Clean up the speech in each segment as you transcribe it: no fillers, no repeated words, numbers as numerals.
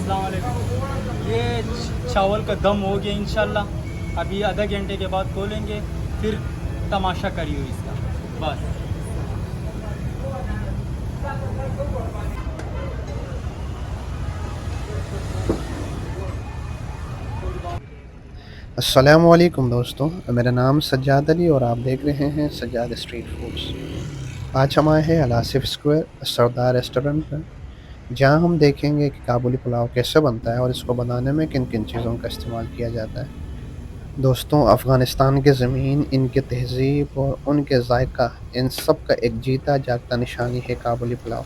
अस्सलाम वालेकुम। ये चावल का दम हो गया इंशाल्लाह। अभी आधा घंटे के बाद खोलेंगे, फिर तमाशा करिए इसका बस। अस्सलाम वालेकुम दोस्तों, मेरा नाम सज्जाद अली और आप देख रहे हैं सज्जाद स्ट्रीट फूड्स। आज हम आए हैं अल आसिफ स्क्वायर सरदार रेस्टोरेंट पर, जहां हम देखेंगे कि काबुली पुलाव कैसे बनता है और इसको बनाने में किन किन चीज़ों का इस्तेमाल किया जाता है। दोस्तों, अफ़गानिस्तान की ज़मीन, इनकी तहज़ीब और उनके जायका, इन सब का एक जीता जागता निशानी है काबुली पुलाव।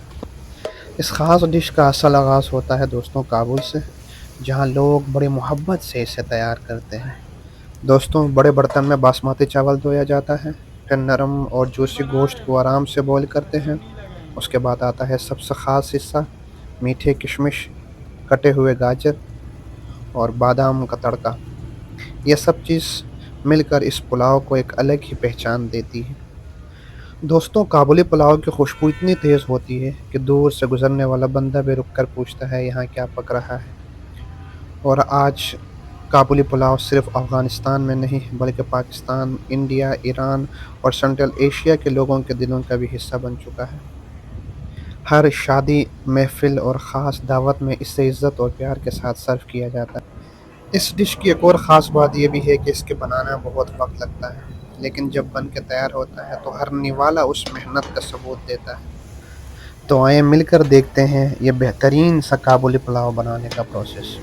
इस ख़ास डिश का असल आगाज़ होता है दोस्तों काबुल से, जहाँ लोग बड़ी मोहब्बत से इसे तैयार करते हैं। दोस्तों, बड़े बर्तन में बासमती चावल धोया जाता है, फिर नरम और जूसी गोश्त को आराम से बॉईल करते हैं। उसके बाद आता है सबसे ख़ास हिस्सा, मीठे किशमिश, कटे हुए गाजर और बादाम का तड़का। ये सब चीज़ मिलकर इस पुलाव को एक अलग ही पहचान देती है। दोस्तों, काबुली पुलाव की खुशबू इतनी तेज़ होती है कि दूर से गुजरने वाला बंदा भी रुक कर पूछता है यहाँ क्या पक रहा है। और आज काबुली पुलाव सिर्फ अफ़गानिस्तान में नहीं बल्कि पाकिस्तान, इंडिया, ईरान और सेंट्रल एशिया के लोगों के दिलों का भी हिस्सा बन चुका है। हर शादी, महफ़िल और ख़ास दावत में इसे इज़्ज़त और प्यार के साथ सर्व किया जाता है। इस डिश की एक और ख़ास बात ये भी है कि इसके बनाना बहुत वक़्त लगता है, लेकिन जब बन के तैयार होता है तो हर निवाला उस मेहनत का सबूत देता है। तो आइए मिलकर देखते हैं ये बेहतरीन सा काबुली पुलाव बनाने का प्रोसेस।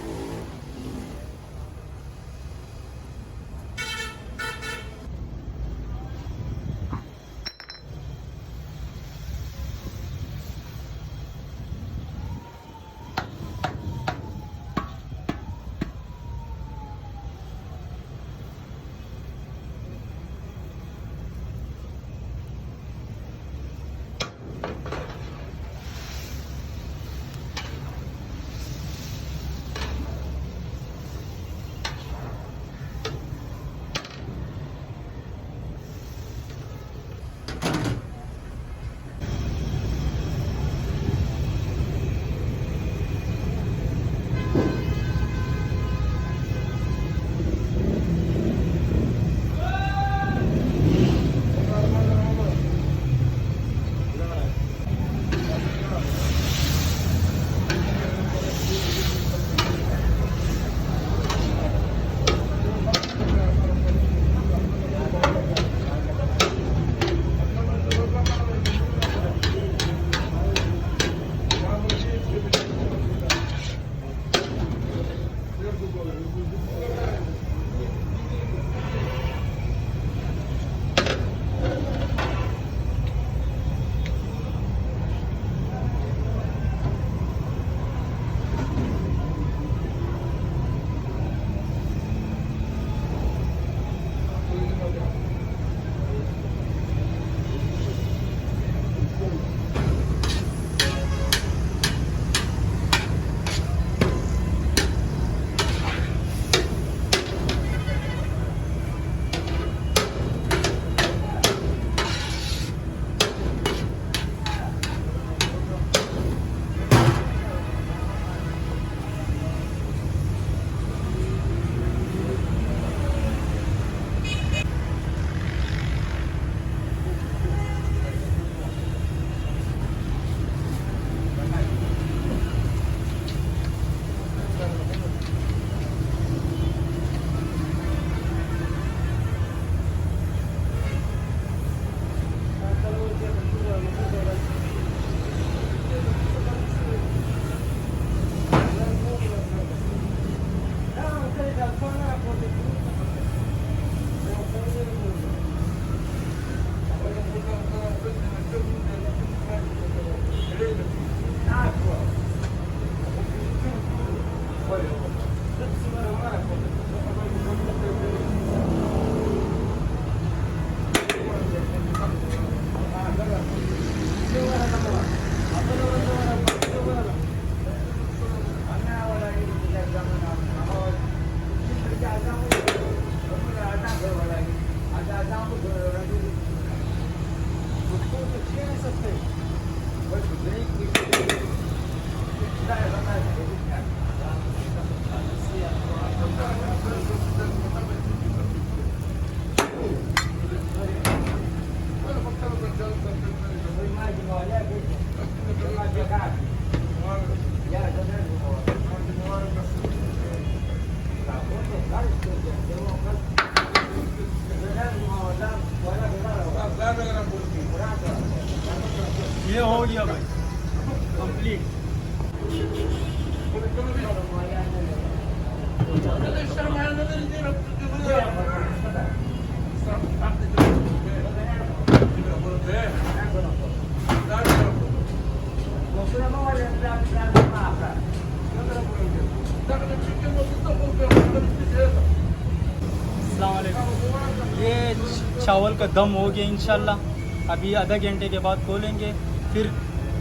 चावल का दम हो गया इंशाल्लाह। अभी आधा घंटे के बाद खोलेंगे, फिर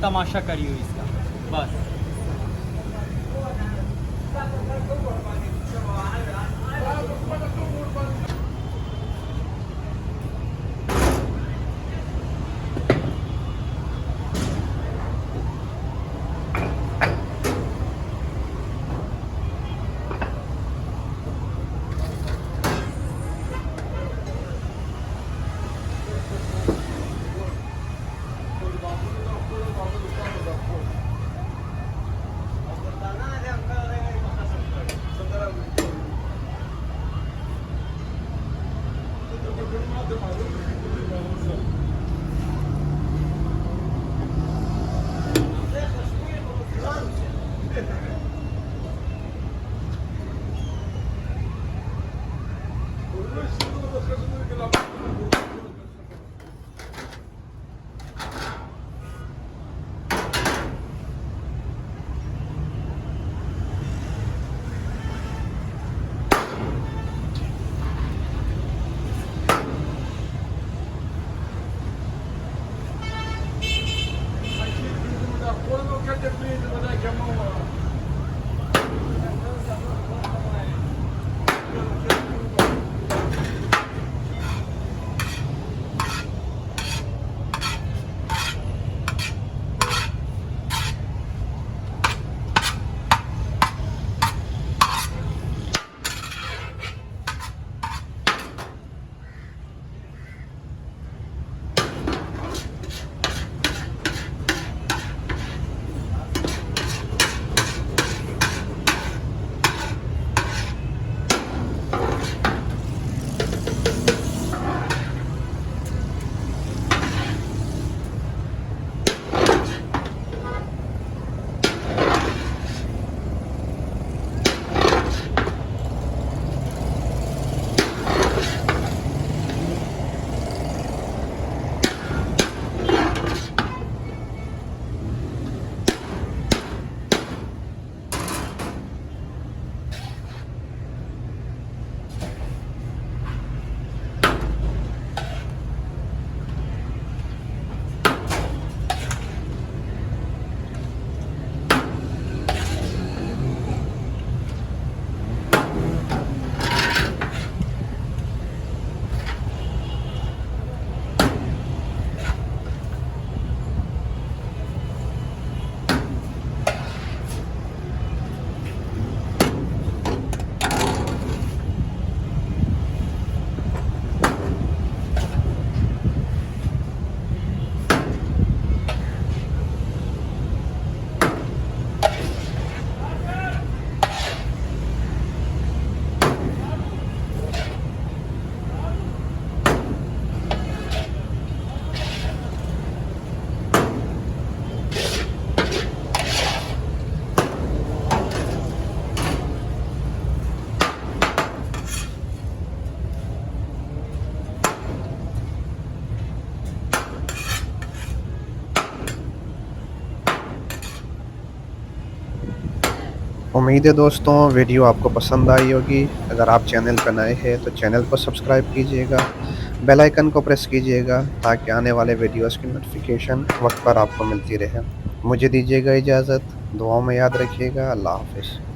तमाशा करिए इसका बस। उम्मीद है दोस्तों वीडियो आपको पसंद आई होगी। अगर आप चैनल पर नए हैं तो चैनल को सब्सक्राइब कीजिएगा, बेल आइकन को प्रेस कीजिएगा ताकि आने वाले वीडियोस की नोटिफिकेशन वक्त पर आपको मिलती रहे। मुझे दीजिएगा इजाज़त, दुआओं में याद रखिएगा। अल्लाह हाफ़िज़।